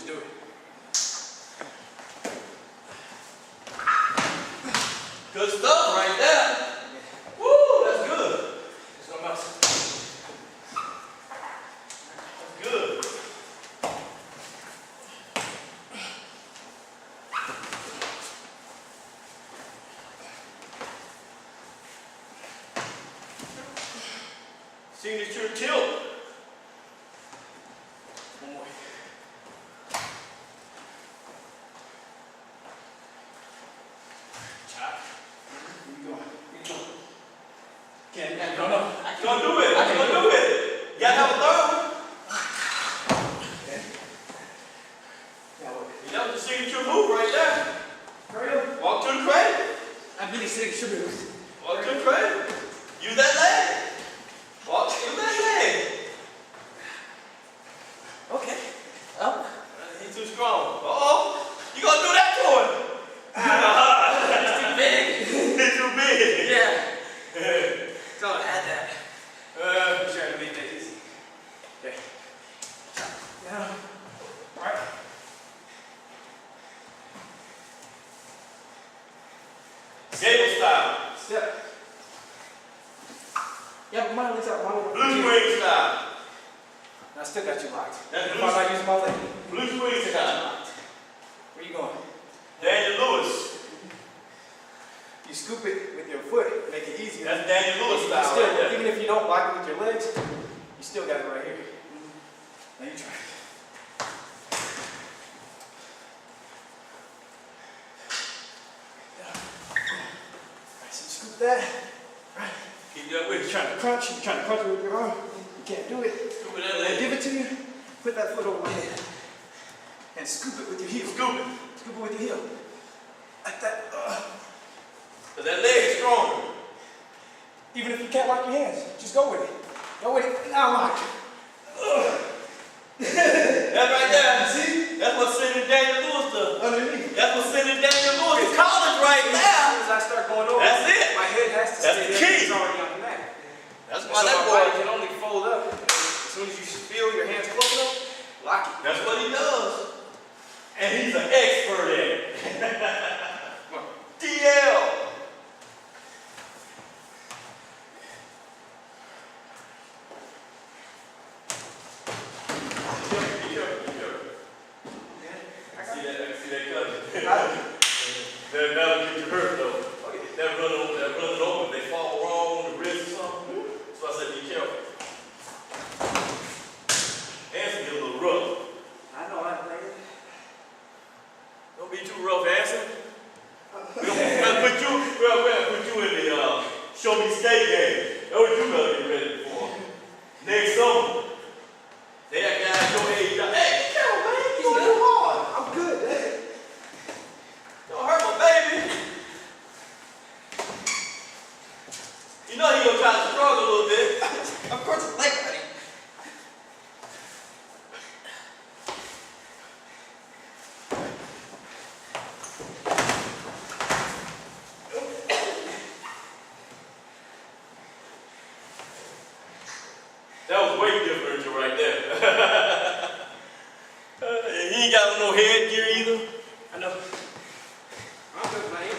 Just do it. Good stuff right there. Woo, that's good. There's no mouse. That's good. Signature tilt. One more. Chop. Where you going? Where you going? Can't, no. Don't do it. Don't do it. You gotta have a third one. Okay. That was the signature move right there. Cradle. Walk to the cradle. I'm really signature moves. Walk to the cradle. Use that leg. Walk to that leg. Okay. Up. He's too strong. Uh-oh. You gonna do that to him? It's too big. He's too big. Yeah. So I had that. I'm trying to make that easy. Okay. Now. Alright. Gable style. Step. Yeah, but mine looks out. Blue swing style. I still got you locked. That's If blue. I'm not using my leg. Blue swing style. Where you going? Daniel Lewis. You scoop it with your foot, make it easier. That's Daniel Lewis You style. still, right there. even if you don't block it with your legs, you still got it right here. Now you try. Alright, so you scoop that. Right. Keep that with You're you. trying to crunch it with your arm. You can't do it. Scoop it that When I leg. give it to you, put that foot over my head. And scoop it with your heel. Scoop it. Scoop it with your heel. Like that. But that leg is stronger. Even if you can't lock your hands, just go with it. Go with it. Now lock it. That right there. See? That's what's sending Daniel Lewis to. Underneath. That's what's sending Daniel Lewis to college right As now. soon as I start going over, That's it. my head has to That's stay the there. key. It's already on the mat. That's And why so that my body boy. can only fold up. As soon as you feel your hands close enough, lock it. That's what he does. And he's an expert at it. Come on. DL. See that coming. That'll get you hurt though. That running over, they fall wrong on the wrist or something. So I said, be careful. Hands get a little rough. I know I'm playing. Don't be too rough, Anson. We're gonna put you in the show me state game. That's what you gotta get ready for. Next summer. They got guys your age. Hey, careful, man. You going too hard. I'm good. Hey. Don't hurt my baby. You know he gonna try to struggle a little bit. Of course it's like buddy. That was weight differential right there. He ain't got no headgear either. I know. I'm good, man.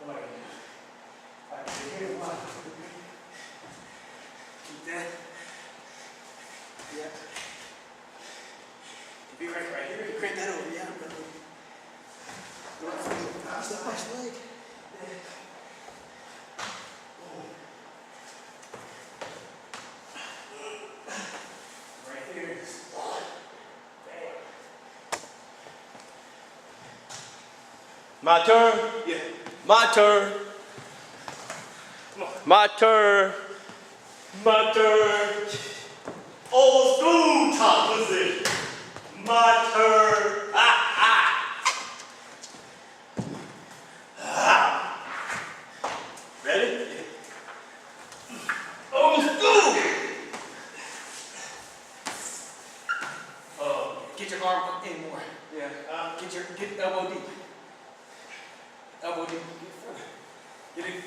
Come on. I can see here. One. Keep that. Yeah. Be right here. You crank that over, yeah. Step my leg. Right here. My turn? Yeah. My turn. Come on. My turn. My turn. Old school top position. My turn. Ready? Old school. Get your arm in more. Yeah. Get elbow deep. Elbow, get further.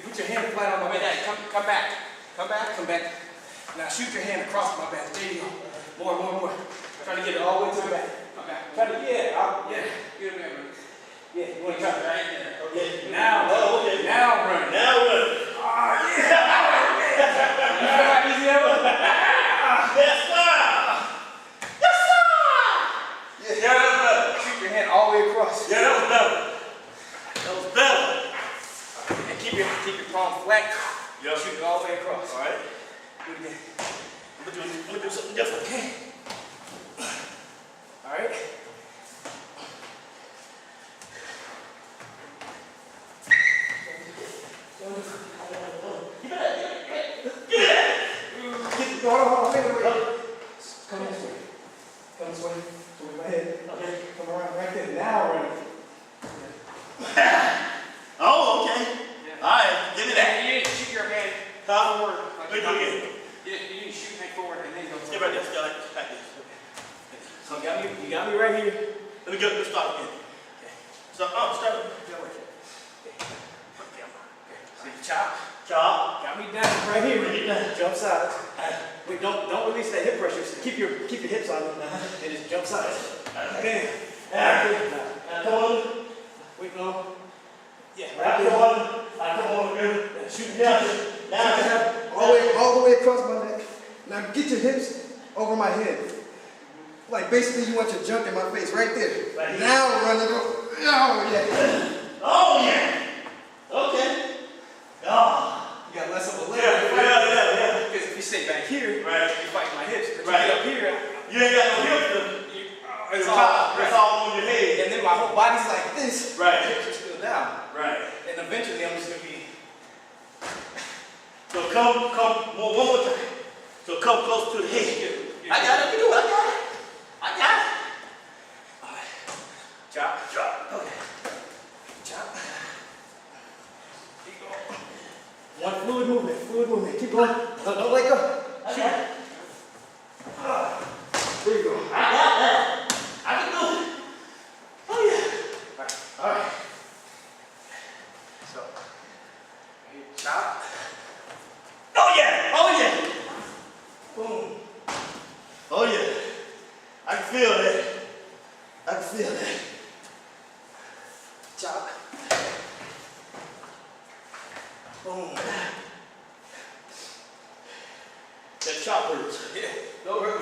Put your hand flat on my back. Come back. Come back. Come back. Now shoot your hand across my back. There you go. More. Try to get it all the way to the back. Come back. Try to, yeah. Get it there, yeah, you want to try right there. Okay. Now, okay. Now run. Now run. Oh, yeah. You feel like easy ever? Yes, sir. Yes, sir. Yeah, that was better. Shoot your hand all the way across. Yeah, that was better. That was better. And keep your palm flat. Yep. Shoot it all the way across. All right. Do it again. I'm gonna do something different. Okay. All right. Hold on, wait. Come this way. Come this way. Move my head. Okay. Come around right there. Now run. Oh, okay. Yeah. All right, give me that. You didn't shoot your hand forward. Like Wait, do it again. You didn't shoot hand forward and then go Get right there. Stay like this. So you got me right here. Let's start again. Okay. So, start. See, chop. Chop. Got me down right here. Bring it down. Jump sides. Wait, don't release that hip pressure. Keep your hips on and just jump sides. Bam. Come on. Wait, no. Yeah. Come on, girl. Shoot Now. All the way across my neck. Now get your hips over my head. Like basically you want your junk in my face right there. Right here. Now run it over. Oh yeah. Oh yeah. Okay. Oh. You got less of a leg. Yeah. Because if you stay back here, Right. you fight my hips. But Right. you get up here, You ain't got no hips. it's It's all on your head. And then my whole body's like this. Right. Hips are still down. Right. And eventually I'm just gonna be. So come one more time. So come close to the head. I got it. You do it. I got it. All right. Chop. Okay. Chop. Keep going. One fluid movement. Keep going. Don't let go. Okay. There you go. I got that. I can do it. Oh yeah. All right. So, chop. Oh yeah. Boom. Oh yeah. I can feel that. Chop. Boom. That chop hurts. Yeah. Don't hurt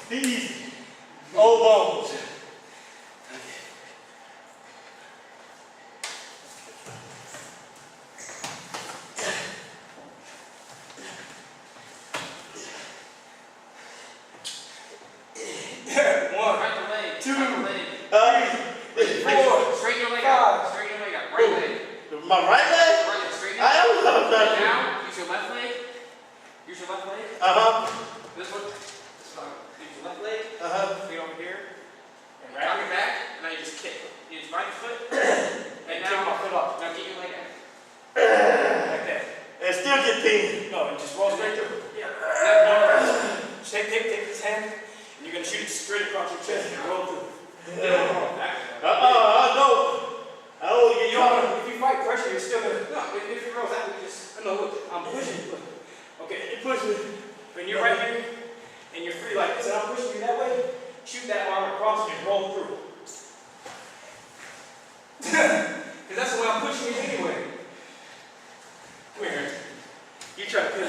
me. These old bones. Straighten your leg out. Straighten your leg out. Right leg. My right leg? Right leg. Straighten it. I am love that. Now, use your left leg. Use your left leg. This one. Use your left leg. Feet over here. And drop your back. And now you just kick. You just right foot. And now Take my foot off. Now get your leg out. Like that. And still get pain. No, just roll straight through. Yeah. No. Take this hand. And you're gonna shoot it straight across your chest and roll through. I don't want to get you on. If you fight pressure, you're still gonna. No, if it goes out, no, look, I'm pushing you. Okay, you push me. When you're right here, and you're free like this, and I'm pushing you that way, shoot that arm across and roll through. Because that's the way I'm pushing you anyway. Come here, Aaron. You try to pin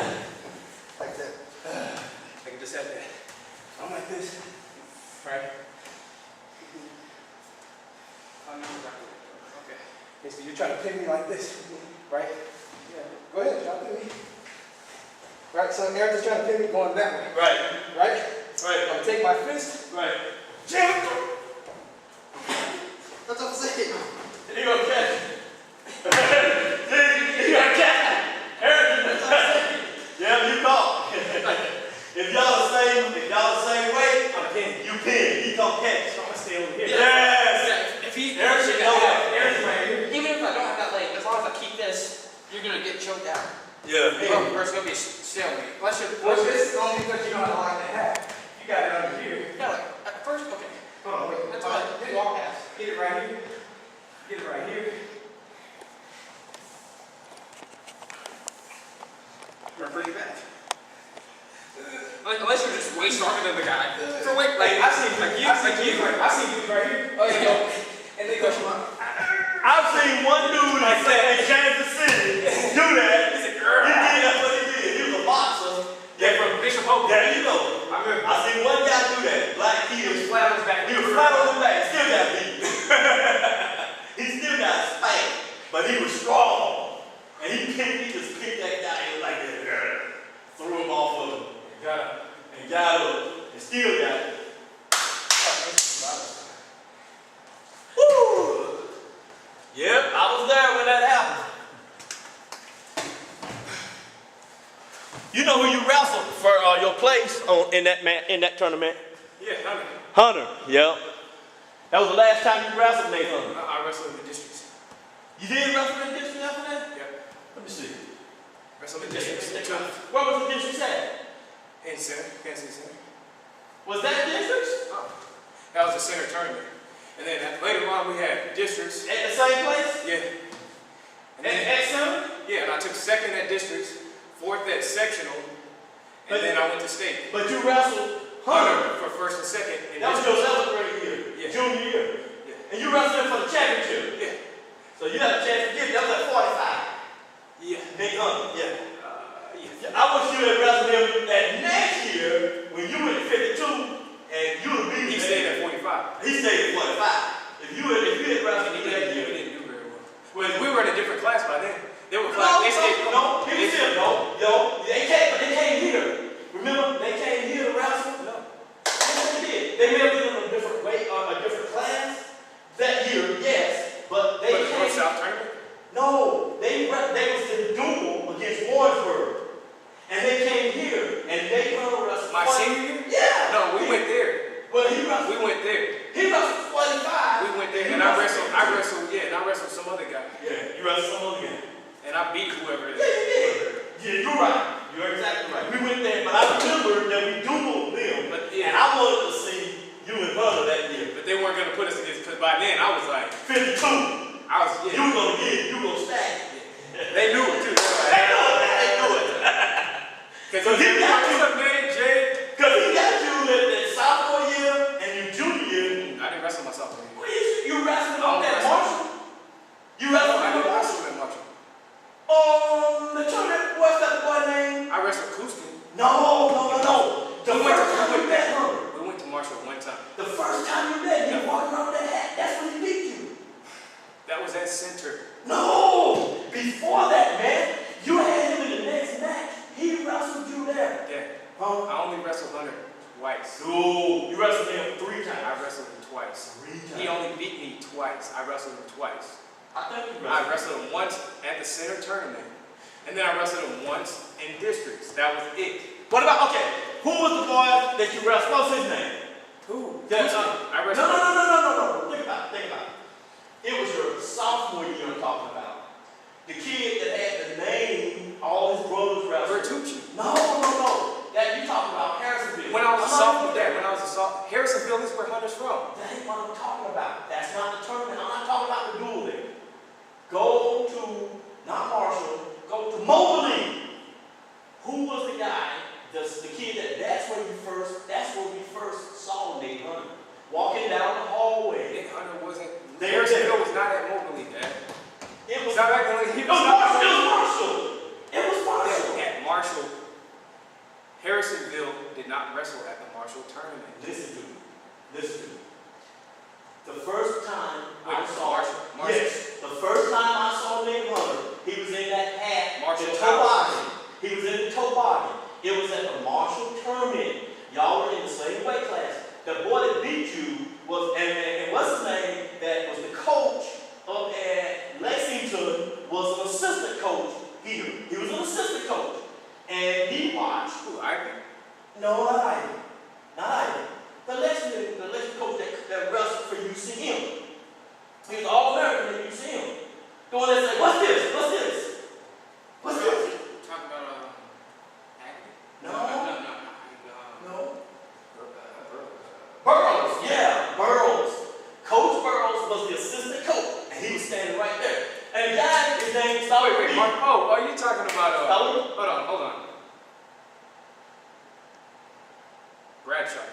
Like that. I can just have that. I'm like this. Right? Oh, no, okay. Okay, so you're trying to pin me like this, right? Yeah. Go ahead, try to pin me. Right, so Aaron's just trying to pin me going that way. Right. Right? Right. I'm gonna take my fist. Right. Jam! That's what I'm saying. You gonna catch it. You gonna catch it. Yeah, you caught. If y'all the same way, I'm pinning. you pin. He gonna catch. So I'm gonna stay over here. Yes. If he, Aaron should know that. Aaron's right here. Even if I don't have that leg, as long as I keep this, you're gonna get choked out. Yeah. Or it's gonna be a stalemate. Unless this is only because you know how to line that hat. You got it under here. Yeah, like at first, okay. Hold on, wait. That's all right. Walk past. Get it right here. Get it right here. just way stronger than the guy. For weight, like I seen dudes right here. Oh yeah, and they go. I've seen one dude in Kansas City do that. He did that's what he did. He was a boxer. Yeah, from Bishop Hope. There you go. I seen one guy do that. Black kid. He was flat on his back. He was flat on his back. Still got beat. He still got spanked, but he was strong. And he just picked that guy in like that. Threw him off of him. Got up. And still got it. Woo! Yep, I was there when that happened. You know who you wrestled for your place in that tournament? Yeah, Hunter. Yep. That was the last time you wrestled, Nathan. I wrestled in the districts. You did wrestle in the district after that? Yep. Let me see. Wrestled in the districts. Where was the district at? In center, Kansas City Center. Was that districts? Oh, that was the center tournament. And then later on we had districts. At the same place? Yeah. And At center? Yeah, and I took second at districts, fourth at sectional, and then I went to state. But you wrestled Hunter for first and second. That was your 7th grade year, junior year. Yeah. And you wrestled him for the championship. Yeah. So you had a chance to get it. That was at 45. Yeah. Big Hunter. Yeah. I wish you had wrestled him that next year when you went to 52 and you would beat him. He stayed at 45. He stayed at 45. If you had wrestled him that year. He didn't do very well. Well, we were in a different class by then. They were they came here. Remember, they came here to wrestle? No. Yes, they did. They may have been in a different way, a different class that year, yes, but they came. North South tournament? No, they was in duel against Warrensburg. And they came here, and they wrestled. My senior year? Yeah. No, we went there. Well, he wrestled. We went there. He wrestled 45. We went there, and I wrestled some other guy. Yeah, you wrestled some other guy. And I beat whoever it is. Yeah, you did. Yeah, you're right. You're exactly right. We went there, but I remember that we dueled them. And I wanted to see you and Hunter that year. But they weren't going to put us against, because by then I was like 52. You were going to get it. You were going to stack it. They knew it too. They knew it. Because he got you up there, Jay. Because he got you that sophomore year and your junior year. I didn't wrestle my sophomore year. You wrestled on that Marshall? You wrestled on Marshall and Marshall. The tournament, what's that boy name? I wrestled Houston. No. We went to Marshall one time. The first time you met, you walked around with that hat. That's when he beat you. That was at center. No! Before that, man. You had him in the next match. He wrestled you there. Yeah. Huh? I only wrestled Hunter twice. Ooh, you wrestled him 3 times. I wrestled him twice. 3 times. He only beat me twice. I wrestled him twice. I wrestled him once at the center tournament. And then I wrestled him once in districts. That was it. What about, who was the boy that you wrestled? What was his name? Who? I wrestled. No. Think about it. It was your sophomore year I'm talking about. The kid that had the name, all his brothers wrestled. Bertucci. No. That you talking about Harrisonville. When I was a sophomore, Harrisonville is where Hunter's from. That ain't what I'm talking about. That's not the tournament. I'm not talking about the duel there. Go to, not Marshall, go to Mobley. Who was the guy, the kid that's where we first saw Nate Hunter. Walking down the hallway. Nate Hunter wasn't, Harrisonville was not at Mobley, Dad. It was not like It was Marshall. Yeah, at Marshall. Harrisonville did not wrestle at the Marshall tournament. Listen to me. The first time I saw Marshall. Yes, the first time I saw Nate Hunter, he was in that hat, Marshall the toboggan. He was in the toboggan. It was at the Marshall tournament. Y'all were in the same weight class. The boy that beat you was, and what's his name, that was the coach up at Lexington, was an assistant coach here. He was an assistant coach. And he watched. Who, Ivy? No, not Ivy. The Lexington coach that wrestled for UCM. He was All-American at UCM. The one that said, what's this? Talking about, Aggie? No. Burroughs. Yeah, Burroughs. Coach Burroughs was the assistant coach, and he was standing right there. And the guy, his name started Wait, Mark, are you talking about, hold on.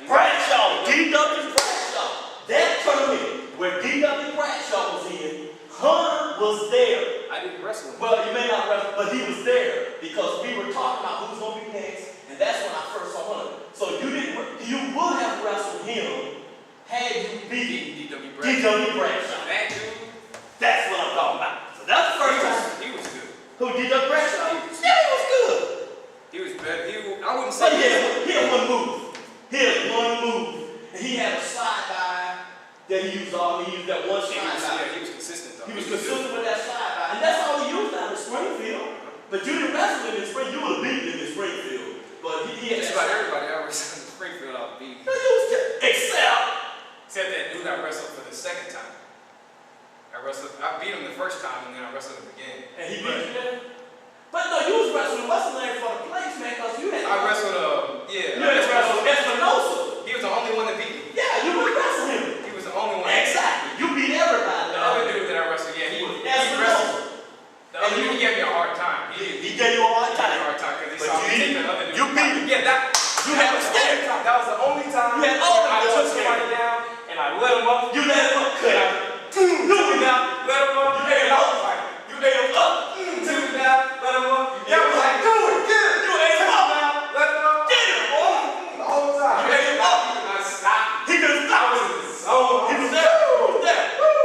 Bradshaw, D.W. Bradshaw. That tournament where D.W. Bradshaw was in, Hunter was there. I didn't wrestle him. Well, you may not wrestle, but he was there because we were talking about who's going to be next, and that's when I first saw Hunter. So you would have wrestled him had you beat D.W. D.W. Bradshaw. That dude. That's what I'm talking about. So that's the first time. He was good. Who, D.W. Bradshaw? Yeah, he was good. He was better. I wouldn't But say he had one move. He had one move. And he had a slide by that he used he used that one slide by. Yeah, he was consistent though. He was consistent with that slide by. And that's all he used down in Springfield. But you didn't wrestle him in Springfield. You would have beaten him in Springfield. But he had just about everybody I wrestled in Springfield I beat. Except that dude I wrestled for the second time. I beat him the first time and then I wrestled him again. And he beat you there? But no, you was wrestling what's the name for the place, man, because you had I wrestled yeah. You had wrestled Espinosa. He was the only one that beat me. Yeah, you would wrestle him. He was the only one. Exactly. You beat everybody. The other dude that I wrestled, yeah, he wrestled. The other dude gave me a hard time. He gave you a hard time. Because he saw me take the other dude. You beat him. Yeah, that was the only time. That was the only time I took somebody down and I let him up. You let him up. Took him down, let him up. You let him up. You let him up. Took him down, let him up. That was like, do it, get it. You let him up. Let him up. Get him. The whole time. You let him up. He could not stop. He couldn't stop. I was in the zone. He was there. He was there.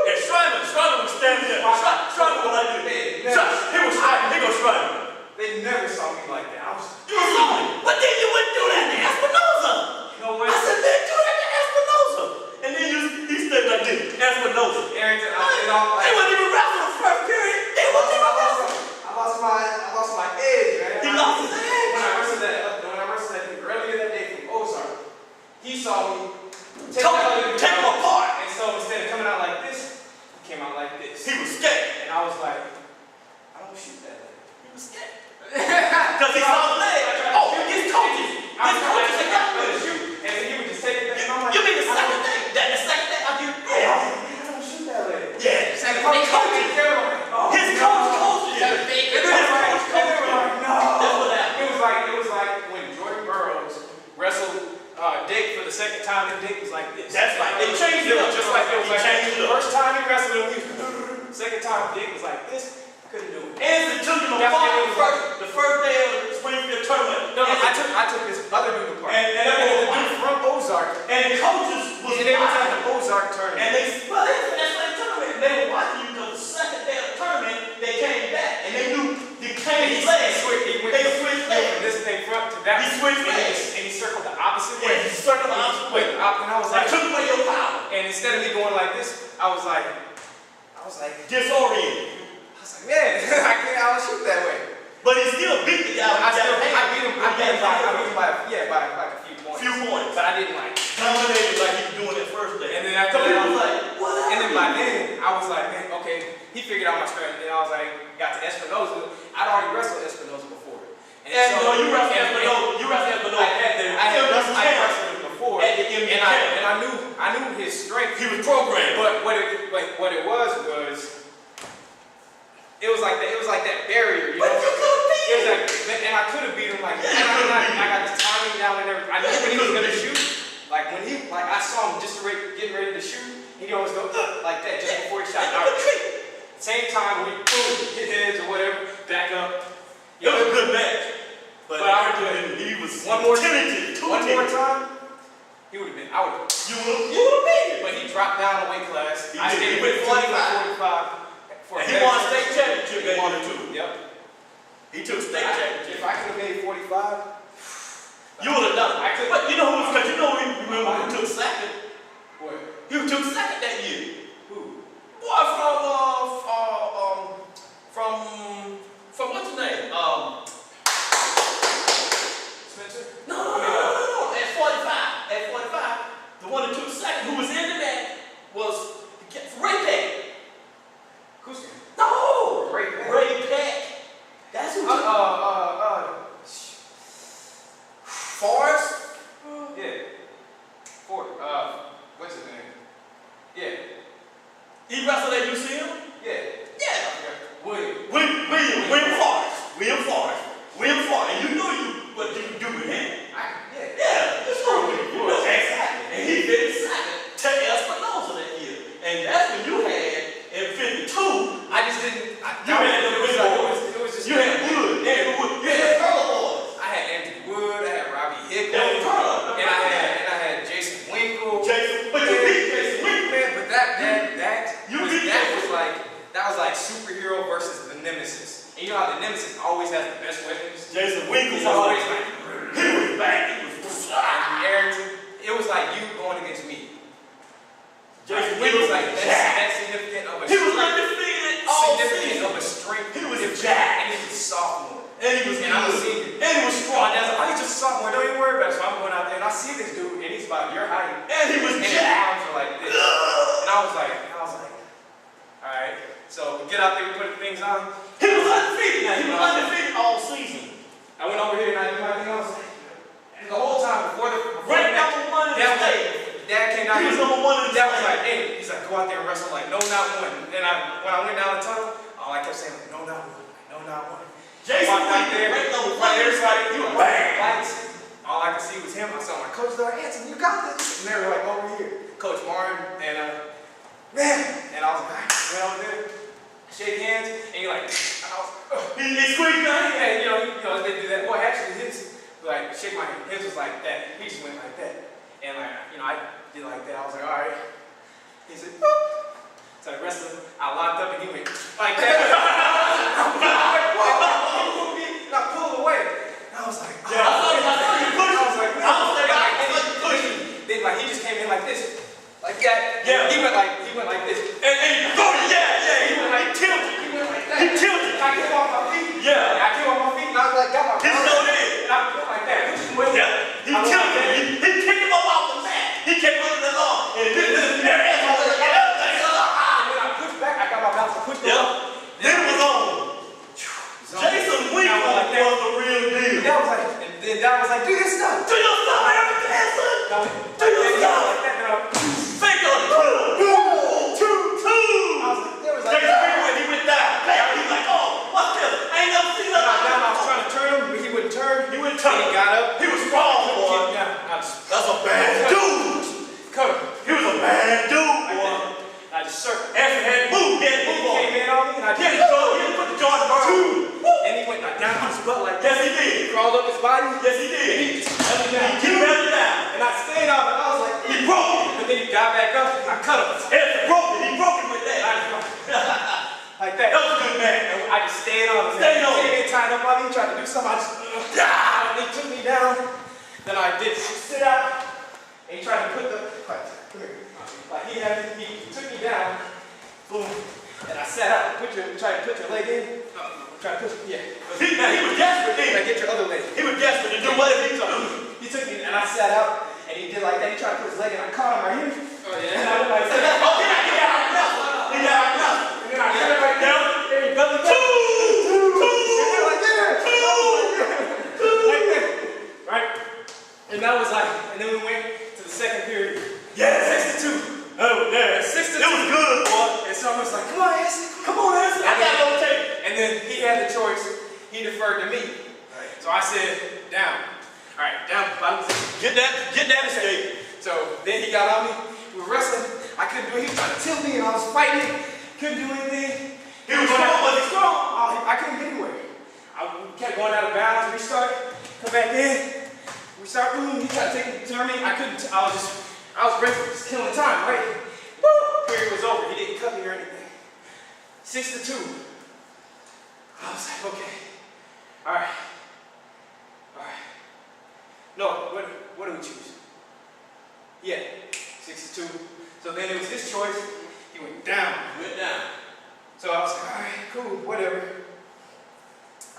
And Schreiber was standing there. Schreiber was like this. He was Schreiber. He goes Schreiber. They never saw me like that. You were lonely. But then you wouldn't do that to Espinosa. No way. I said, man, do that to Espinosa. And then he stayed like this. Espinosa. Arrington, They wouldn't even wrestle the first period. They wouldn't even wrestle. I lost my edge, man. He lost his edge. When I wrestled that dude earlier that day from Ozark, he saw me take him apart. And so instead of coming out like this, he came out like this. He was scared. And I was like, I don't shoot that way. He was scared. Because he saw the leg. Oh, his coaches. His coaches are not going to shoot. And then he would just take it back. And I'm like, you mean the second thing? The second thing I do? Yeah. I don't shoot that way. Yeah. And his coaches. His coach did. And they were like, no. It was like when Jordan Burroughs wrestled Dick for the second time, and Dick was like this. That's like they changed it up. Just like it was like changed it the up. first time he wrestled him, second time Dick was like this. Couldn't do it. And it took him apart the first day of the Springfield tournament. No, I took his other dude apart. And the dude from Ozark. And the coaches was they were at the Ozark tournament. And they that's like tournament. They were watching you because the second day of the tournament they came back and they knew they changed legs. They switched legs. From this thing front to that. He switched legs. And he circled the opposite way. Yeah, he circled the opposite way. And I was like, took away your power. And instead of me going like this, I was like disoriented. Man, I can't shoot that way. But he still beat the guy. I beat him by like a few points. But I didn't like dominated like he was doing it first day. And then after that, I was like, what? And then by then, I was like, man, okay, he figured out my strength. And then I was like, got to Espinosa. I'd already wrestled Espinosa before. And so you wrestled Espinosa. You wrestled Espinosa. I had wrestled him before. At the NBA and I knew his strength. He was programmed. But what it was. It was like that barrier, you know? But you could've beat him. And I could have beat him like that. Yeah, I got the timing down and everything. I knew when he was gonna shoot. Like I saw him getting ready to shoot, he'd always go like that just before he shot. Same time we hit heads or whatever, back up. It was a good match. But I would he was one more time, he would have been. You would have beat him. But he dropped down a weight class. I stayed with with 45. And he won a state championship. He won it too. Yep. He took state championship. If I could have made 45, you would have done it. But you know who? Because you know remember who took second. What? Who took second that year? Who? Boy, from what's his name? Spencer? No. At 45, the one that took second, who was in the match, was Ray Peck. No! Ray Peck. That's who took Forrest? Yeah. was jacked. That's significant of a He was undefeated all significant season. of a strength. He was jacked. And he was a sophomore. And he was And I was good. senior. And he was strong. My dad's like, oh, he's just a sophomore. Don't even worry about it. So I'm going out there and I see this dude and he's about your height. And he was And his jacked. arms are like this. And I was like, all right. So we get out there, we put the things on. He was undefeated. Now, he was undefeated all season. I went over here and I did my thing. I was like, and the whole time before Ranked number one in the state. Dad came down. He was number one in the Dad was state. like, hey, he's like, go out there and wrestle. I'm like, no, not one. And when I went down the tunnel, all I kept saying, like, no, not one. No, not one. Jason Right there, ranked number one right in there, the like, state. he was lights. All I could see was him. I saw my coach there, Hanson, you got this. And they were like, over here. Coach Martin and man. And I was like, went over there, shake hands, and you're like, and I was, He squeezed your hand. and you know, they do that. Boy, actually, his like shake my hand. His was like that. He just went like that, and like I did like that. I was like, all right. He said, boop. So the rest of them, I locked up, and he went like that. And I pulled away. And I was like, oh. Yeah, I saw you pushing. I was like, I was pushing. then like he just came in like this, like that. Yeah. He went like this. And go, yeah. He went like tilted. He went like that. He tilted. I came off my feet. Yeah. And I came off my feet, and I was like, got my He balance. snowed in. And I went like that. Yeah. He tilted. He kicked him up off the mat. He kept running it on. And this is their ass. And then I pushed back. I got my balance. I pushed Yeah. up. Then it was on. Jason Winkler was the real deal. That was like, and then Dad was like, do your stuff. Do your stuff, Eric Hanson. Do your stuff. Like that, and I Fake on the boom. 2-2. was like, there was like, Jason Winkler, he went down. Bam. He was like, oh, what's this? I ain't never seen that. I was trying to turn him, but he wouldn't turn. He wouldn't turn. He got up. He was strong, boy. That's a bad dude. Cut him. He was a bad dude, boy. I just circled. After had moved, he He came in on me, and I He did. put the Jordan Bird. And he went like down on his butt like Yes, that. he did. He crawled up his body. Yes, he did. He just held me down. He held it down. And I stayed on it. I was like, He broke it. and then he got back up. I cut him. He broke it. He broke it with that. Like that. That was a good man. And I just stayed on him. Stayed on him. He came in, tied up on me. He tried to do something. I just, and he took me down. Then I did sit out. And he tried to put the, come here. Like he took me down. Boom. And I sat out. Try to put your leg in. Try to push, yeah. He was desperate then. Like, get your other leg. He was desperate to do whatever he could do. He took me, and I sat out, and he did like that. He tried to put his leg in. I caught him right here. Oh, And yeah. I went like that. Oh, he got out now. He got out now. And then I cut it right down. And he belly down. Like that. Like that. Right? And that was like, and then we went to the second period. Yes. 6-2. Oh, yeah. 6-2. It was good, boy. And so I was like, come on, Hanson. Come on, Hanson. I got no tape. And then he had the choice. He deferred to me. So I said, down. All right, down. Bottom. Get that escape. So then he got on me. We were wrestling. I couldn't do it. He was trying to tilt me, and I was fighting. Couldn't do anything. He was strong, was he strong? I couldn't get anywhere. I kept going out of bounds. Restart. Come back in. We start moving. He tried to take me, turn me. I couldn't. I was wrestling, just killing time, right? Woo! Period was over. He didn't cut me or anything. 6-2. I was like, okay. All right. No, what do we choose? Yeah, 6-2. So then it was his choice. He went down. Went down. So I was like, all right, cool, whatever.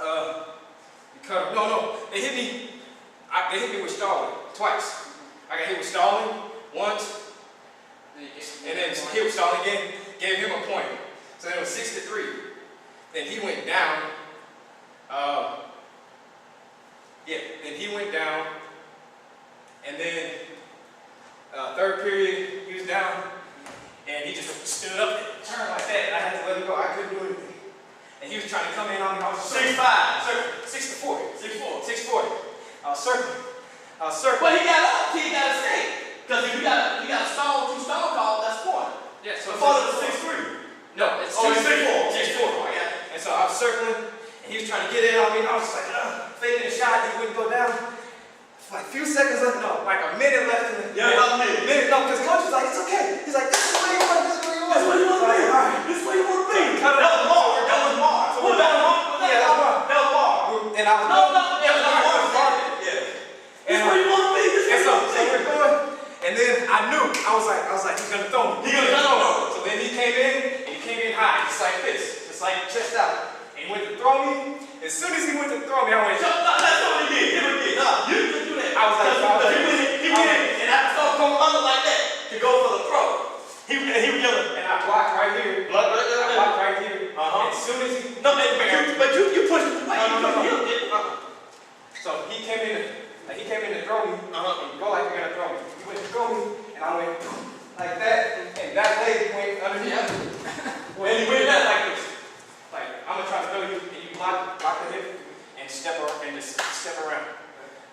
We cut him. No, they hit me. They hit me with stalling twice. I got hit with stalling once, and then hit with stalling again. Gave him a point. So then it was 6-3. Then he went down. Then he went down. And then third period, he was down. And he just stood up and turned like that. And I had to let him go. I couldn't do anything. And he was trying to come in on me. I was 6'5". 6'4". 6'4". 6'4". I was circling. But he got up. He got escape. Because if you got a stall, 2 stall call, that's 4. Yeah, so I thought it was 6'3". No, it's 6'4". 6'4". And so I was circling, and he was trying to get in on me, and I was just like, faking a shot, he wouldn't go down. Like a few seconds left, no, like a minute left in the About a minute. No, because coach was like, it's okay. He's like, this is where you want, this is where you want. This is where you want to be. All right. This is where you want to be. Cut it That was Mark. off. That was Mark. So Was that Mark? Yeah, that was Mark. That was Mark. And I was No, yeah, that was Mark. Mark. Yeah. This And is where you want to be. This is and where you so want to be. we're going, and And then I knew, I was like, he's gonna throw me. He gonna throw me. So then he came in high, just like this, just like chest out. And he went to throw me. As soon as he went to throw me, I went, That's what he did. No, you didn't do that. I was like, he went, and I saw him come under like that to go for the throw. He was yelling. and I blocked right here. Block right there. I blocked right here. Uh-huh. As soon as he, No, but you pushed it away. No. So he came in to throw me. And go like you're gonna throw me. He went to throw me, and I went like that, and that leg went underneath. And he went that like this. Like I'm gonna try to throw you, and you block the hip, and step around.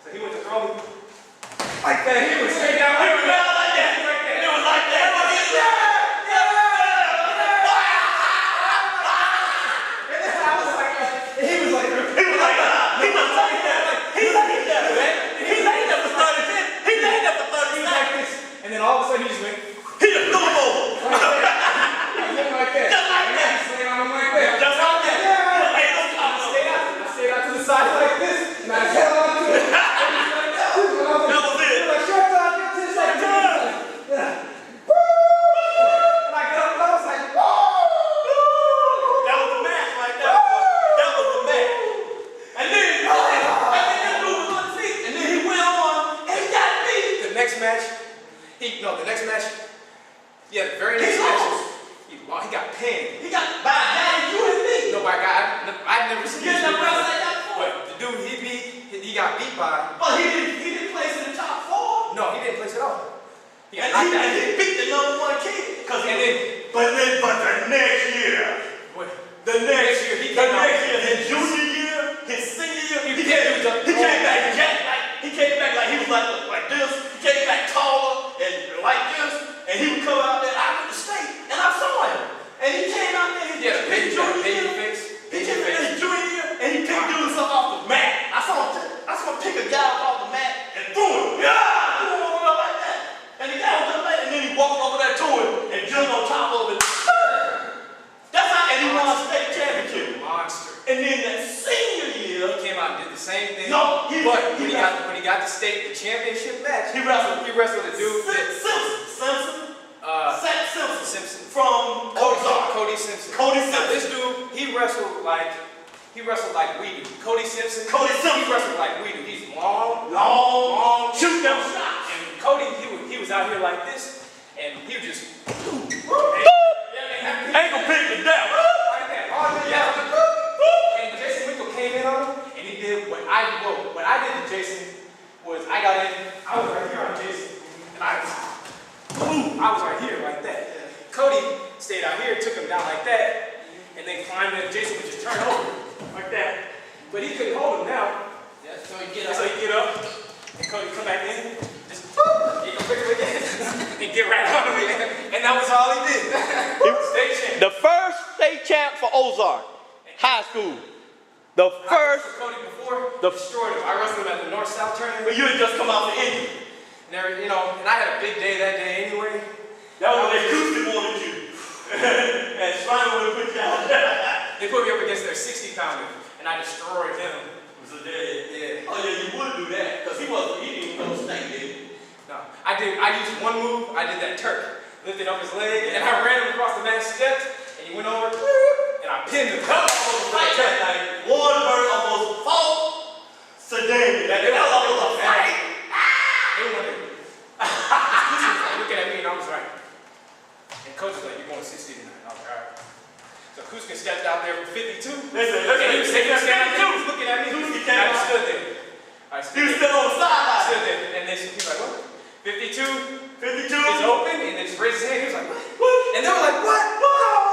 So he went to throw me like that. He was straight down. He was down like that. Right there. It was like that. And then all of a sudden he just went, He just threw him over. he went like that. Just like that. He slammed on him like that. Just like that. I stayed out to the side like this, and I held on to it. That was it. Like, short time, get this, like, yeah. And I got up and I was like, woo! That was the match right there. That was the match. And then that dude was on his feet. And then he went on and he got beat. The next match, the very next match, he got pinned. He got by a guy and you and me. No, by God, I've never seen You this never before. wrestled like that before. But the dude he got beat by. But he didn't place in the top 4. No, he didn't place at all. He got And knocked out. he beat the number 1 kid. But the next year, his junior year, his senior year, he came back like he was like this. He came back taller and like this, and he would come out there. I went to state, and I saw him, and he came out there. He came in his junior year, and he picked dudes up off the mat. I saw him pick a guy up off the mat and threw him. Yeah, threw him over like that. And the guy was up there, and then he walked over there to him and jumped on top of it. That's how, and he won a state championship. Monster. And then that senior year, He came out and did the same thing. No, but when he got the state championship match, he wrestled a dude Simpson Simpson from Ozark. Cody Simpson. Cody Now Simpson. this dude, he wrestled like we do. Cody Simpson. He He wrestled like we do. He's long. Shoot them shots. And Cody, he was out here like this, and he was just Ankle pick to death. like that. And Jason Winkle came in on him, and he did what I did to Jason was I got in, I was right here on Jason, and I was right here like that. Cody stayed out here, took him down like that, and then climbed in. Jason would just turn over like that. But he couldn't hold him now. So he get up, and Cody come back in, just he go pick him again, and get right on him again. And that was all he did. State champ. The first state champ for Ozark High School. The first. Cody before destroyed him. I wrestled him at the North-South tournament. But you had just come out for injury. And I had a big day that day anyway. That was when they wanted you. And Shrine would put you out there. They put me up against their 60-pounder, and I destroyed him. So yeah. Oh yeah, you would do that because he didn't even go state, did he? No, I used one move. I did that Turk, lifted up his leg, and I ran him across the man's steps, and he went over, and I pinned him. Like that, like Warrenburg almost fought Sedan. That was almost a fight. Looking at me, and I was like, and coach was like, "You're going 60 tonight." I was like, "All right." So Kuskin stepped out there for 52. Listen, He was looking at me. Kuskin And I stood there. He was still on the sideline. Stood there, and then he was like, "What? 52 52 is open," and then just raised his hand. He was like, "What?" And they were like, "What?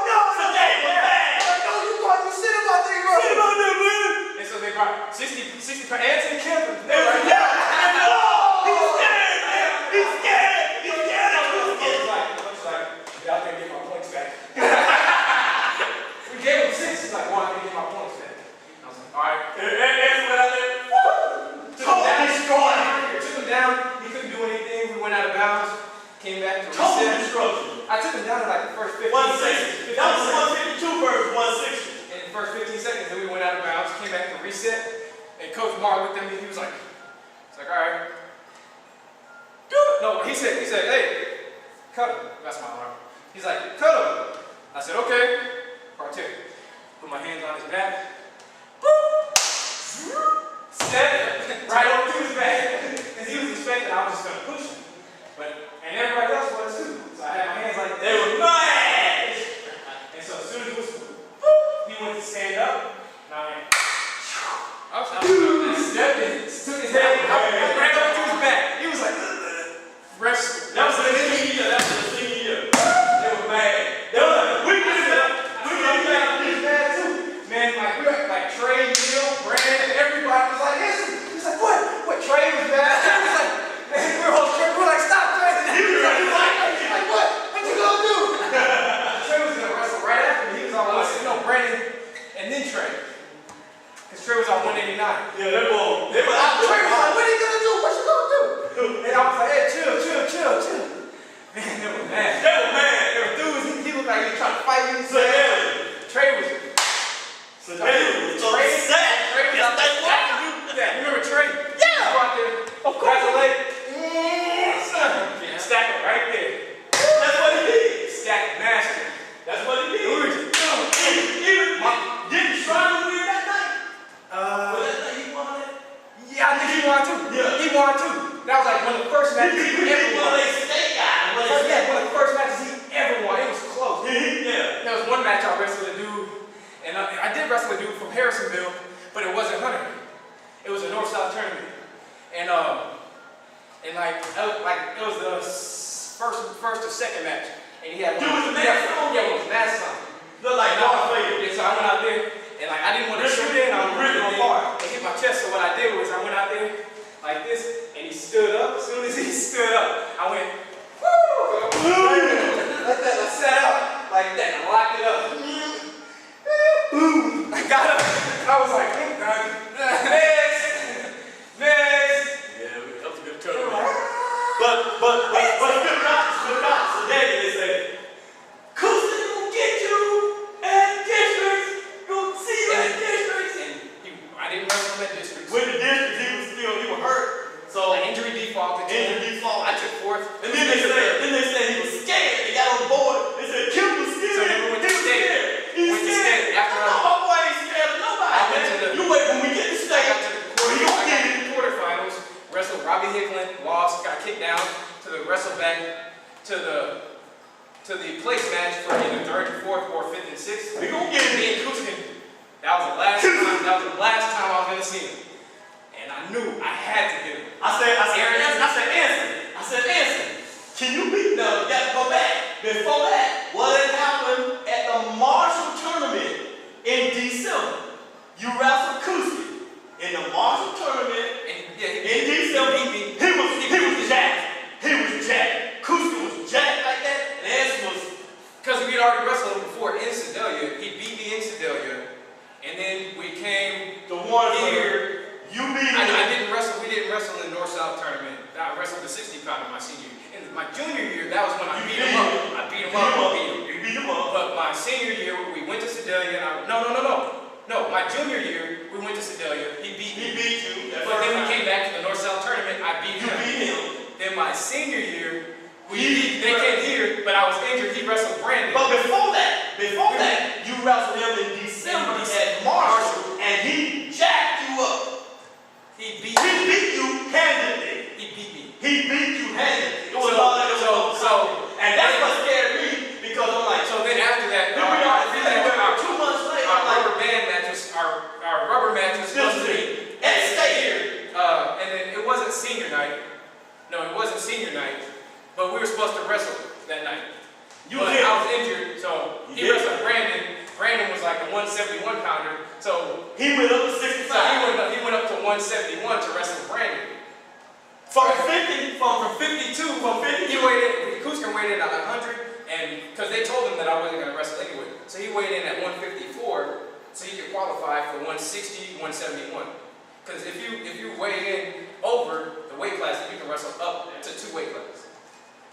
No, Sedan was bad. No, you got to sit about there, bro." Sit about there, man. And so they brought 60 for Anthony Kemp. He's scared, man. He's scared. I can't get my points back. We gave him 6. He's like, "Well, I can get my points back." I was like, "All right." Took him down. He couldn't do anything. We went out of bounds. Came back to reset. I took him down in like the first 15 seconds. That was 152 versus 160. In the first 15 seconds, then we went out of bounds. Came back to reset. And Coach Mark looked at me. He was like, "All right. Do it." No, he said, hey, cut him. That's my alarm. He's like, cut him. I said, okay. Right here. Put my hands on his back. Boop. Step right over to his back. Because he was expecting I was just going to push him. And everybody else was too. So I had my hands like, they were mad. And so as soon as it was, boop, he went to stand up. And I went, stepped in, took his hand, right over to his back. He was like, rest. That was the senior year. That was the senior year. They were mad. They were like, we did that. We was mad too. Man, like Trey, Neil, Brandon, everybody was like, he's like, what? Trey was mad. He was like, man, we were like, stop, Trey. He was like, what? What you gonna do? Trey was gonna wrestle right after me. He was on Brandon and then Trey. Because Trey was on 189. Yeah, they were. Trey was like, what are you gonna do? What you gonna do? And I was like, hey, chill. Man, they were mad. They were dudes. He looked like he was trying to fight me. Trey was upset. Trey was out there stacking you. Yeah, remember Trey? Yeah. He was out there. Of course. Stack him right there. That's what he did. Stack master. That's what he did. Didn't Shrine win that night? Was that night he won it? Yeah, I think he won too. Yeah. He won too. That was like one of the first matches he ever won. One One of the first matches he ever won. It was close. Yeah. There was one match I wrestled a dude, and I did wrestle a dude from Harrisonville, but it wasn't Hunter. It was a North-South tournament. And like it was the first or second match. And he had one. With the mask on? Yeah, with his mask on. Look like Darth Vader. Yeah, so I went out there, and like I didn't want to shoot in, I was really on fire. It hit my chest, so what I did was I went out there like this, and he stood up. As soon as he stood up, I went, woo! Like that, I sat up like that, I locked it up. Boom! I got up, I was like, next. Yeah, that was a good tournament. But good cops, today they say, Coulson will get you at districts. Go see you at districts. And I didn't wrestle at districts. With the districts, he was hurt. So injury default. I took fourth. And then they said he was scared. They got on board. They said Kemp was scared. So then we went to state. He's scared. After my boy ain't scared of nobody. You wait when we get to state. I got to the quarterfinals. Wrestled Robbie Hicklin, lost, got kicked down to the wrestle back to the place match for either third and fourth or fifth and sixth. We gonna get it. Me and Kuskin. That was the last time. That was the last time I was gonna see him. And I knew I had to get him. I said, Anson, can you beat no, you gotta go back. Before that, what had happened at the Marshall tournament in December? You wrestled Kuskin in the Marshall tournament in December. He was jacked. Kuskin was jacked like that, and Anson was. Because we had already wrestled him before in Sedalia. He beat me in Sedalia. And then we came the one here. You beat him. I didn't wrestle. We didn't wrestle in the North-South tournament. I wrestled the 60-pounder my senior year. In my junior year, that was when I beat him up. I beat him up. You beat him up. But my senior year, we went to Sedalia. No. My junior year, we went to Sedalia. He beat you. But then we came back to the North-South tournament. I beat him. You beat him. Then my senior year, they came here, but I was injured. He wrestled Brandon. But before that, you wrestled him in December at Marshall, and he jacked you up. He beat you handedly. He beat you handedly. It was and that's what scared me, because I'm like, so then after that, our 2 months later, our rubber match was supposed to be at state here. And then it wasn't senior night. No, it wasn't senior night, but we were supposed to wrestle that night. I was injured, so he wrestled Brandon. Brandon was like a 171 pounder, so he went up to 65. So he went up to 171 to wrestle Brandon. From 52, Kuskin weighed in at 100, and because they told him that I wasn't going to wrestle anyway, so he weighed in at 154, so he could qualify for 160, 171. Because if you weigh in over the weight class, you can wrestle up to 2 weight classes.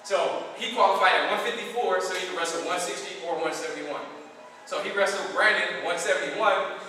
So he qualified at 154, so he could wrestle 160 or 171. So he wrestled Brandon 171,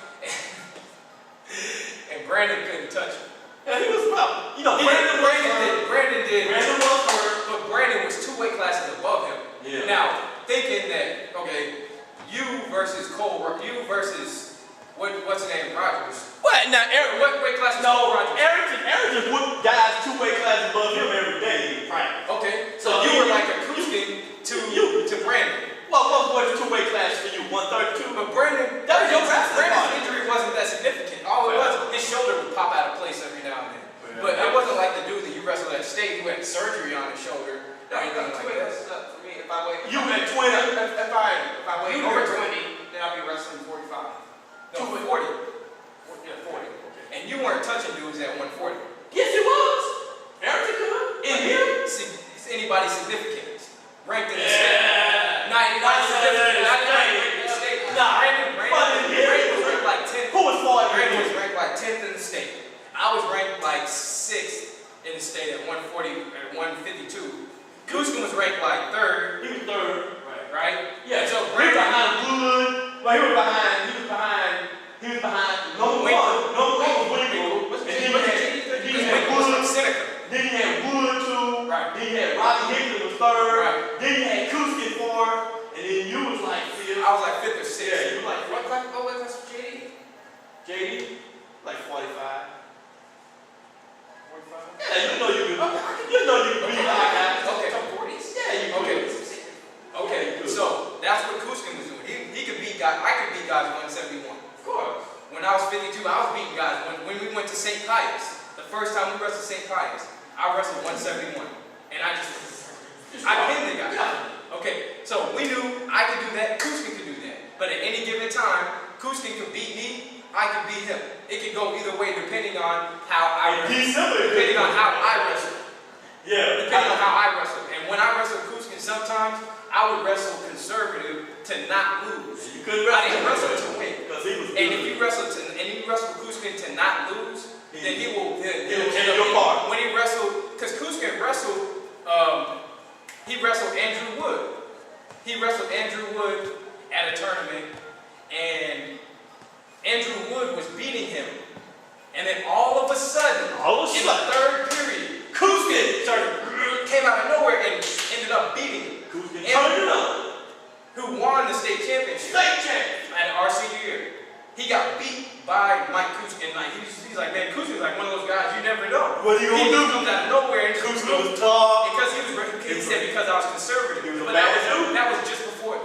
and Brandon couldn't touch him. And he was about, Brandon was hurt. but Brandon was 2 weight classes above him. Yeah. Now, thinking that, okay, you versus Cole, you versus, what's his name, Rogers. What? Now, Eric, What weight class is no, Cole Rogers? Eric just whooped guys 2 weight classes above him every day. Right. Okay, so you were like a Kuskin to Brandon. What was 2 weight classes for you? 132? But Brandon's injury wasn't that significant. All it was, his shoulder would pop out of place every now and then. But it wasn't like the dude that you wrestled at state who had surgery on his shoulder. Or anything like that. For me, if I weigh, You at 20? if I weigh You over were 20, then I'll be wrestling 45. No, 40. Yeah, 40. And you weren't touching dudes at 140. Yes, it was. Eric could. In here? Is anybody significant? Ranked in the state? Not significant. Not ranked in the state. Brandon was ranked like 10th. Who was 40? Brandon was ranked like 10th in the state. I was ranked like 6th in the state at 140, at 152. Kuskin was ranked like 3rd. He was 3rd. Right? Yeah. So He was Brandon, behind Wood. Well, he was behind number 1. Number 1 was Winkle. And then he had Wood. Seneca. Then he had Wood 2. Right. Then he had Robbie Hickman was 3rd. Right. Then he had Kuskin 4th. And then you was like 5th. I was like 5th or 6th. Yeah, you were like What class was JD? JD, like 45. 45? Yeah, you know you could. You know you could beat my guys. Okay. Top 40s? Yeah, you could. Okay, so that's what Kuskin was doing. He could beat guys. I could beat guys 171. Of course. When I was 52, I was beating guys. When we went to St. Pius, the first time we wrestled St. Pius, I wrestled 171, and I pinned the guy. Okay, so we knew I could do that. Kuskin could do that. But at any given time, Kuskin could beat me. I could beat him. It could go either way depending on how I wrestle. Depending on how I wrestle. Yeah. Depending on how I wrestle. And when I wrestled Kuskin, sometimes I would wrestle conservative to not lose. You couldn't I didn't wrestle to win. because he was. And if you wrestle Kuskin to not lose, then he'll take your part. When he wrestled, because Kuskin wrestled, he wrestled Andrew Wood. He wrestled Andrew Wood at a tournament, and Andrew Wood was beating him. And then all of a sudden, in the 3rd period, Kuskin came out of nowhere and ended up beating him. Kuskin turned it up. Who won the state championship at our senior year. He got beat by Mike Kuskin. Like, he's like, man, Kuskin's like one of those guys you never know. What are you gonna do? He comes out of nowhere and Kuskin was tall. he said because I was conservative. He was a But bad dude. that was before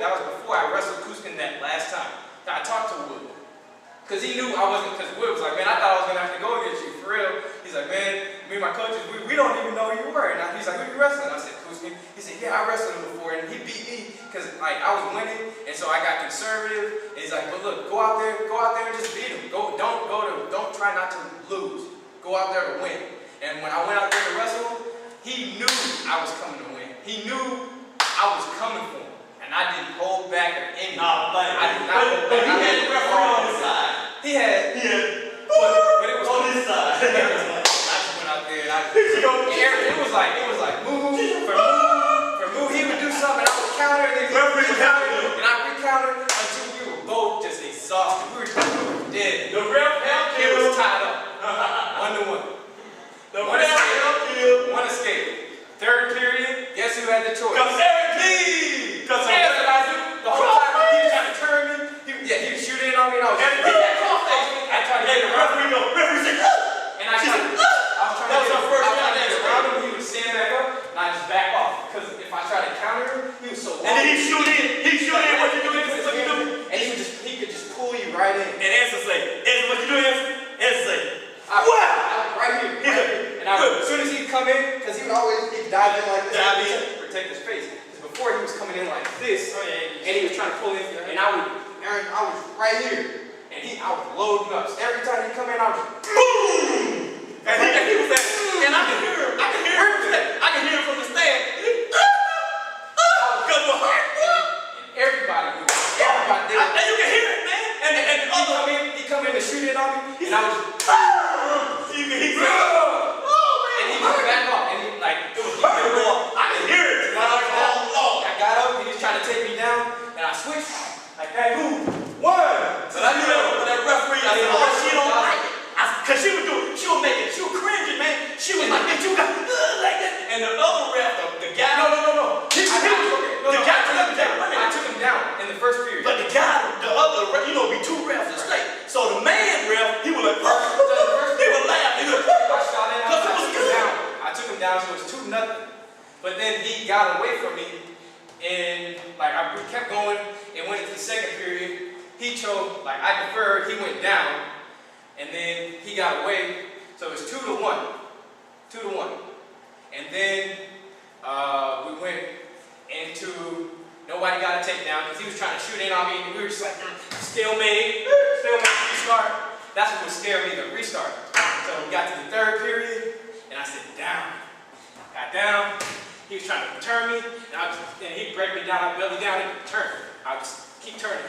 I wrestled Kuskin that last time. I talked to Wood. Because he knew I wasn't, because Wood was like, man, I thought I was going to have to go against you, for real. He's like, man, me and my coaches, we don't even know who you were. And he's like, who you wrestling? I said, Kuskin. He said, yeah, I wrestled him before, and he beat me, because like, I was winning, and so I got conservative. And he's like, but look, go out there and just beat him. Don't try not to lose. Go out there to win. And when I went out there to wrestle, he knew I was coming to win. He knew I was coming for him. And I didn't hold back at any time. I did not hold back. But he had the referee on his side. He had. But it was on his side. I just went out there and it was like move for move. He would do something and I would counter and then he would counter and I recounter until we were both just exhausted. We were dead. The ref helped It him. was tied up. 1-1. The ref helped him. One escape. 3rd period. Guess who had the choice? Because Eric Lee. Because the whole time he was trying to turn me. He was shooting on me and I was I tried to get around him. And I was trying to get around him. He would stand back up and I just back off. Because if I tried to counter him, he was so long. And then he shoot in. What you doing? And he could just pull you right in. And Answer say, what you doing? Answer say, right here. And as soon as he'd come in, because he'd dive in like this. Protect his face. Before he was coming in like this, and he was trying to pull in, and I was right here, and I was loading up. So every time he come in, I was boom, and he was like, and I can hear him. I can hear him from the stand. Because we're hurt. Everybody did. And you can hear it, man. And he come in and shoot it on me, and I was so you can hear it. And he just back off, and he like it was I can hear it. I got up, and he was trying to take me down, and I switched like that. Boom, 1. But I knew that referee, I said, oh, she don't like it. Because she would make it, she would cringe. got away from me, and like we kept going and went into the second period. He chose, like I deferred, he went down, and then he got away. So it was 2-1, 2-1. And then we went into, nobody got a takedown because he was trying to shoot in on me, and we were just like, stalemate, restart. That's what would scare me, the restart. So we got to the third period, and I said, down. Got down. He was trying to turn me, and he'd break me down, I'd belly down, and turn. I would just keep turning.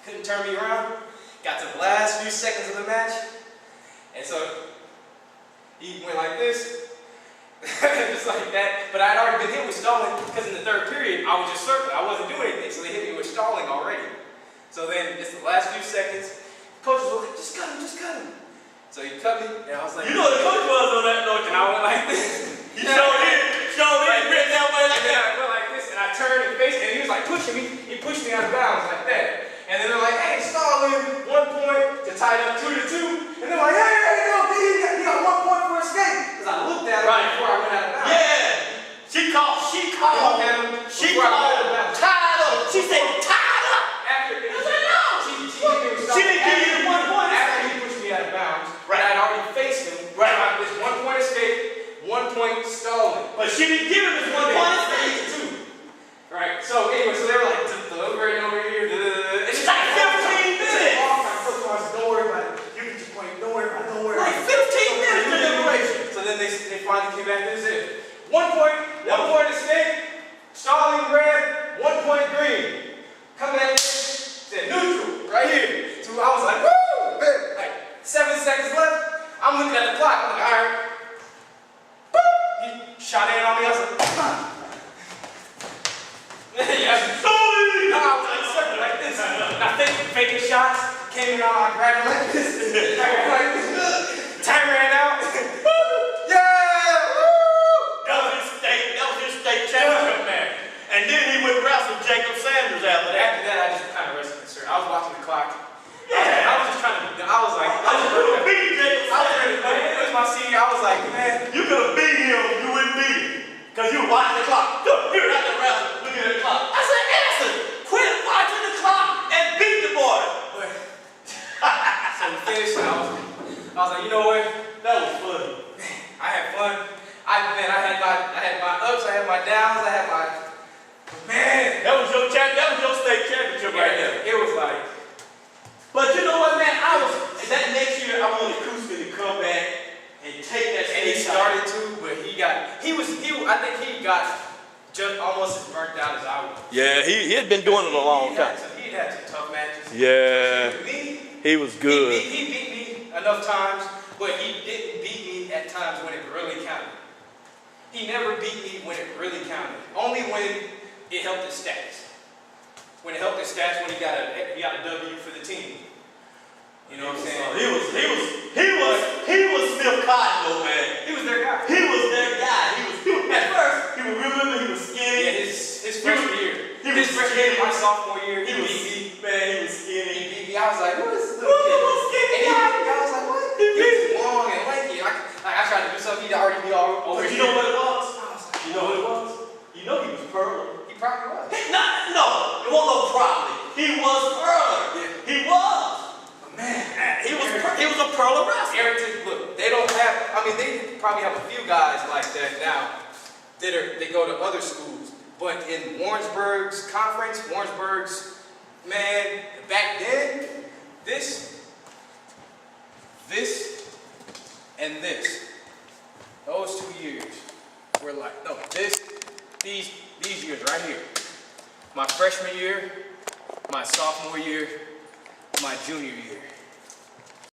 Couldn't turn me around. Got to the last few seconds of the match, and so he went like this, just like that. But I'd already been hit with stalling because in the third period, I was just circling. I wasn't doing anything, so they hit me with stalling already. So then it's the last few seconds. Coach was like, just cut him, just cut him. So he cut me, and I was like, You know what the coach was on that note, and I went like this. He showed in, written that way like And then that. I went like this, and I turned and faced, and he was like pushing me. He pushed me out of bounds like that. And then they're like, hey, stalling, 1 point to tie it up 2-2. And they're like, hey, no, he got 1 point for escape. Because I looked at him before I went out of bounds. Yeah. She called, tied up. She said, tied up. After I said, no. She didn't give you the 1 point. After he pushed me out of bounds, Right. I'd already faced him. Right. I got this 1 point escape, 1 point stalling. But she didn't give him this 1 point escape. Right. So anyway, so they were like deliberating over here. It's like 15 minutes. Don't worry about it. You get your point. Don't worry about it. Don't worry about Like it. 15 minutes deliberation. So then they finally came back. This is it. 1 point. 1 point escape. Stalling red. 1 point green. Come back. Said neutral. Right here. So I was like, woo! Man. Like 7 seconds left. I'm looking at the clock. I'm like, all right. Boop. He shot in on me. I was like, No, I was like circling like this. And I faking shots, came in on my grabbing like this. Time ran out. Yeah! Woo! That was his state championship match. And then he went wrestle Jacob Sanders after that. After that, I just kind of rested concern. I was watching the clock. Yeah. I was just trying to, I was like, I was going to beat Jacob Sanders. It was my senior. I was like, man. You could have beat him, you wouldn't beat him. Because you were watching the clock. Look, here, not the wrestle. Look at the clock. I said, Anderson, quit watching the clock and beat the boy. So we finished, and I was like, you know what? That was fun. I had fun. I had my ups, I had my downs, I had my, man. That was your state championship right there. It was like, But you know what, man? That next year, I wanted Kuzma to come back and take that and he state started to, but I think he got just almost as burnt out as I was. Yeah, he had been doing it a long time. He had some tough matches. Yeah, Me, he was good. He beat me enough times, but he didn't beat me at times when it really counted. He never beat me when it really counted. Only when it helped his stats. When it helped his stats, when he got a W for the team. You know what I'm saying? He was Smith Cotton though, man. He was their guy. He was their guy. At first, he was remember he was skinny. Yeah, his freshman year. His freshman year, my sophomore year, he beat me. Man, he was skinny. He beat me. I was like, what is this little kid? Skinny And he guy. beat me. I was like, what? He was long and lanky. I tried to do something. He'd already be all over. But you know what it was? I was like, You know what it was? You know he was pearly. he probably was. No, it wasn't no probably. He was pearly. Yeah. He was. But man, He was a pearly wrestler. Arrington, look, they don't have, I mean, they probably have a few guys like that now they go to other schools. But in Warrensburg's conference, man, back then, this, and this, those 2 years were like, no, these years right here. My freshman year, my sophomore year, my junior year.